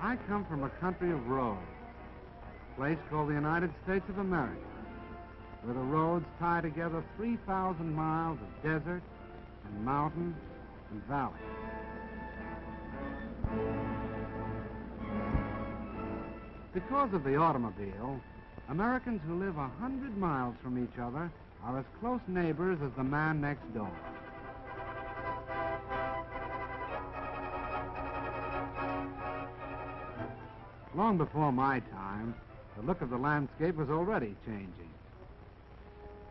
I come from a country of roads, a place called the United States of America, where the roads tie together 3,000 miles of desert and mountain and valley. Because of the automobile, Americans who live 100 miles from each other are as close neighbors as the man next door. Long before my time, the look of the landscape was already changing.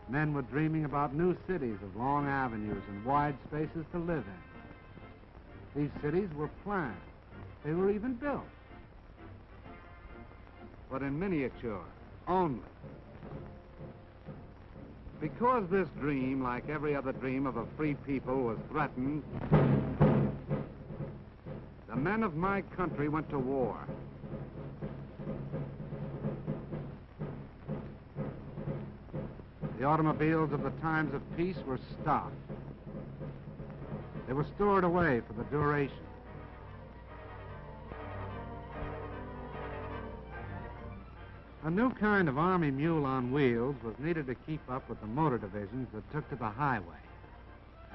Men were dreaming about new cities of long avenues and wide spaces to live in. These cities were planned. They were even built. But in miniature, only. Because this dream, like every other dream of a free people, was threatened, the men of my country went to war. The automobiles of the times of peace were stopped. They were stored away for the duration. A new kind of army mule on wheels was needed to keep up with the motor divisions that took to the highway.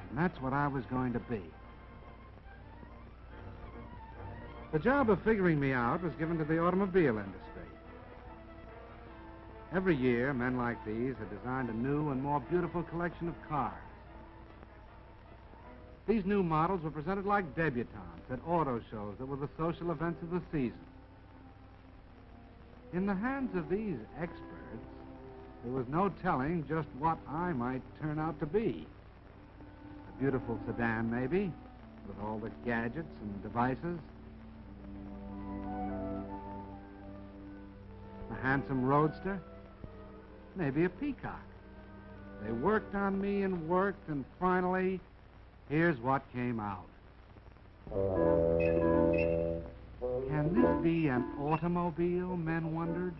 And that's what I was going to be. The job of figuring me out was given to the automobile industry. Every year, men like these had designed a new and more beautiful collection of cars. These new models were presented like debutantes at auto shows that were the social events of the season. In the hands of these experts, there was no telling just what I might turn out to be. A beautiful sedan, maybe, with all the gadgets and devices. A handsome roadster. Maybe a peacock. They worked on me and worked, and finally, here's what came out. Can this be an automobile, men wondered?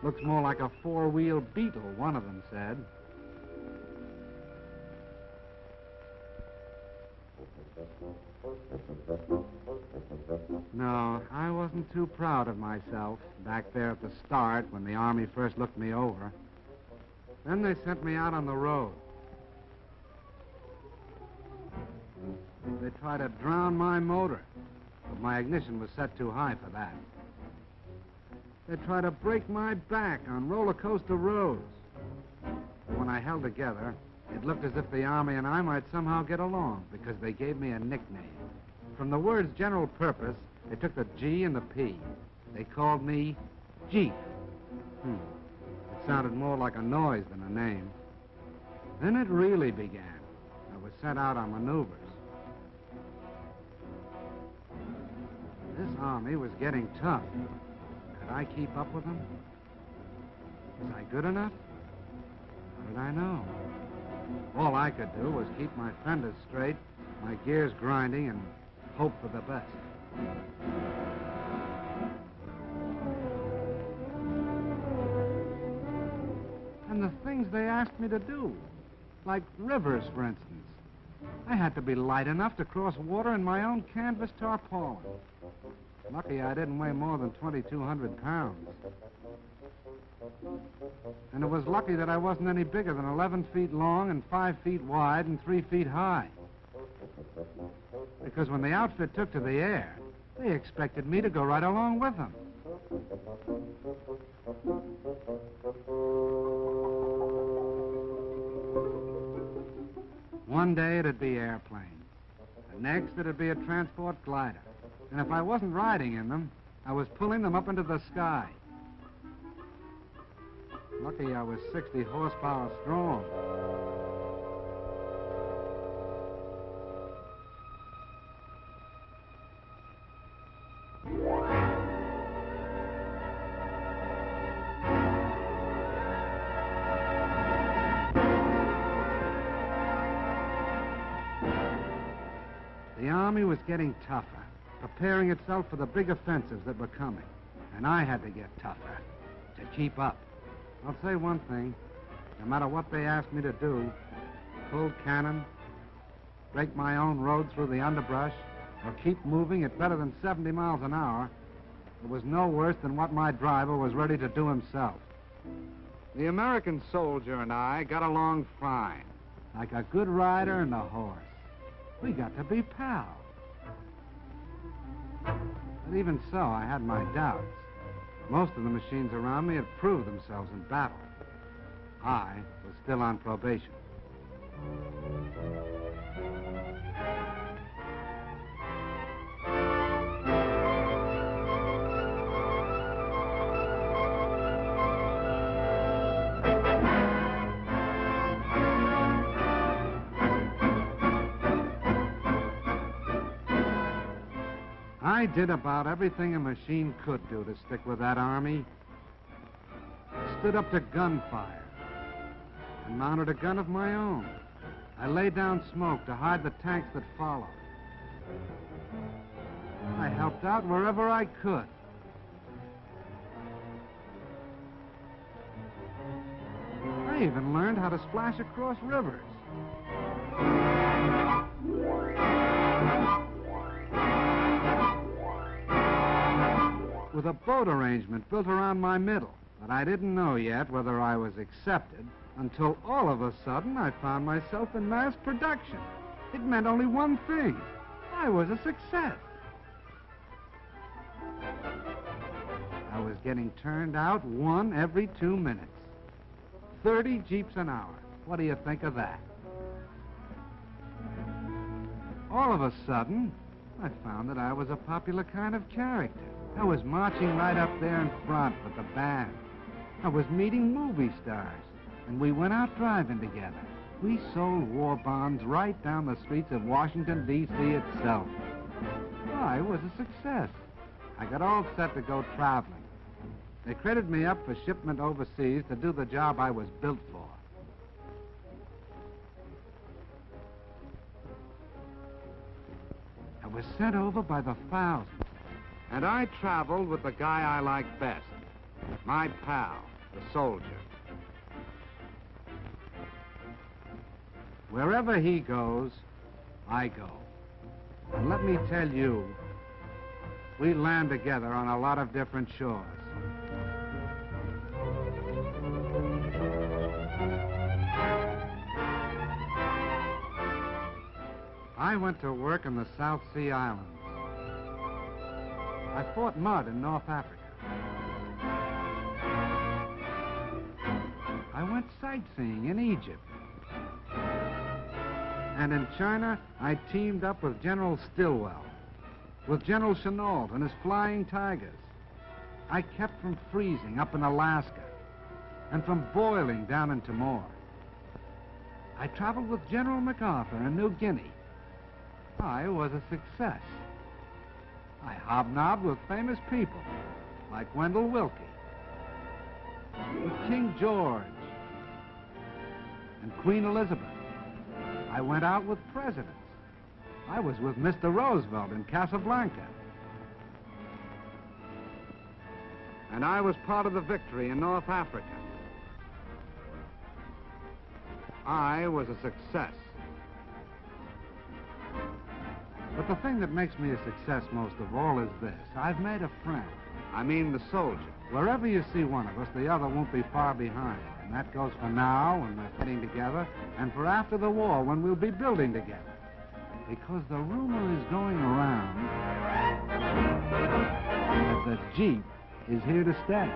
Looks more like a four-wheel Beetle, one of them said. No, I wasn't too proud of myself back there at the start when the Army first looked me over. Then they sent me out on the road. They tried to drown my motor, but my ignition was set too high for that. They tried to break my back on roller coaster roads. But when I held together, it looked as if the Army and I might somehow get along, because they gave me a nickname. From the words general purpose, they took the G and the P. They called me Jeep. It sounded more like a noise than a name. Then it really began. I was sent out on maneuvers. This Army was getting tough. Could I keep up with them? Was I good enough? How did I know? All I could do was keep my fenders straight, my gears grinding, and hope for the best. And the things they asked me to do, like rivers, for instance. I had to be light enough to cross water in my own canvas tarpaulin. Lucky I didn't weigh more than 2,200 pounds. And it was lucky that I wasn't any bigger than 11 feet long and 5 feet wide and 3 feet high. Because when the outfit took to the air, they expected me to go right along with them. One day it'd be airplanes. The next it'd be a transport glider. And if I wasn't riding in them, I was pulling them up into the sky. Lucky I was 60 horsepower strong. The Army was getting tougher, preparing itself for the big offensives that were coming. And I had to get tougher to keep up. I'll say one thing. No matter what they asked me to do, pull cannon, break my own road through the underbrush, or keep moving at better than 70 miles an hour, it was no worse than what my driver was ready to do himself. The American soldier and I got along fine, like a good rider and a horse. We got to be pals. But even so, I had my doubts. Most of the machines around me had proved themselves in battle. I was still on probation. I did about everything a machine could do to stick with that army. Stood up to gunfire and mounted a gun of my own. I laid down smoke to hide the tanks that followed. I helped out wherever I could. I even learned how to splash across rivers. With a boat arrangement built around my middle. But I didn't know yet whether I was accepted until all of a sudden I found myself in mass production. It meant only one thing. I was a success. I was getting turned out 1 every 2 minutes. 30 Jeeps an hour. What do you think of that? All of a sudden, I found that I was a popular kind of character. I was marching right up there in front with the band. I was meeting movie stars, and we went out driving together. We sold war bonds right down the streets of Washington, D.C. itself. I was a success. I got all set to go traveling. They credited me up for shipment overseas to do the job I was built for. I was sent over by the thousands. And I traveled with the guy I liked best, my pal, the soldier. Wherever he goes, I go. And let me tell you, we land together on a lot of different shores. I went to work in the South Sea Islands. I fought mud in North Africa. I went sightseeing in Egypt. And in China, I teamed up with General Stilwell, with General Chennault and his Flying Tigers. I kept from freezing up in Alaska and from boiling down in Timor. I traveled with General MacArthur in New Guinea. I was a success. I hobnobbed with famous people like Wendell Willkie, with King George and Queen Elizabeth. I went out with presidents. I was with Mr. Roosevelt in Casablanca. And I was part of the victory in North Africa. I was a success. But the thing that makes me a success most of all is this. I've made a friend. I mean the soldier. Wherever you see one of us, the other won't be far behind. And that goes for now, when we're fighting together, and for after the war, when we'll be building together. Because the rumor is going around that the Jeep is here to stay.